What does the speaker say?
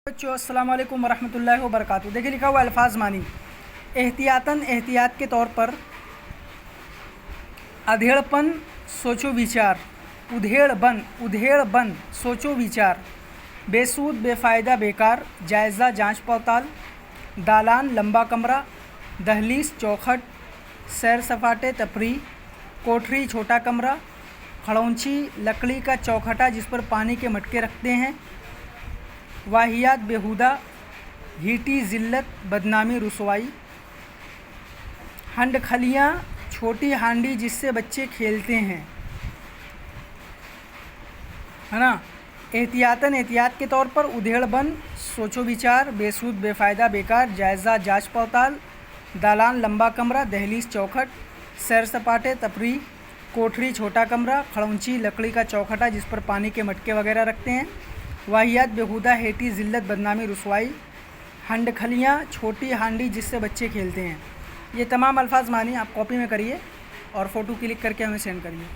बच्चों अस्सलाम वालेकुम वरहमतुल्लाहि वबरकातुहू। देखिए लिखा हुआ अल्फाज मानी। एहतियातन एहतियात के तौर पर अधेड़पन सोचो विचार, उधेड़ बन सोचो विचार, बेसूद बेफ़ायदा बेकार, जायज़ा जांच पड़ताल, दालान लंबा कमरा, दहलीज चौखट, सैर सपाटे तफरी, कोठरी छोटा कमरा, खड़ौंची लकड़ी का चौखटा जिस पर पानी के मटके रखते हैं, वाहियात बेहुदा, हीटी ज़िल्लत बदनामी रुसवाई, हंडखलियाँ छोटी हांडी जिससे बच्चे खेलते हैं, है ना। एहतियातन एहतियात के तौर पर, उधेड़बन सोचो विचार, बेसूद बेफ़ायदा बेकार, जायज़ा जांच पड़ताल, दालान लंबा कमरा, दहलीज चौखट, सैर सपाटे तफरी, कोठरी छोटा कमरा, खड़ौंची लकड़ी का चौखटा जिस पर पानी के मटके वगैरह रखते हैं, वाहियात बेहुदा, हेटी ज़िल्लत बदनामी रुसवाई, हंडखलियाँ छोटी हांडी जिससे बच्चे खेलते हैं। ये तमाम अल्फाज मानी आप कॉपी में करिए और फ़ोटो क्लिक करके हमें सेंड करिए।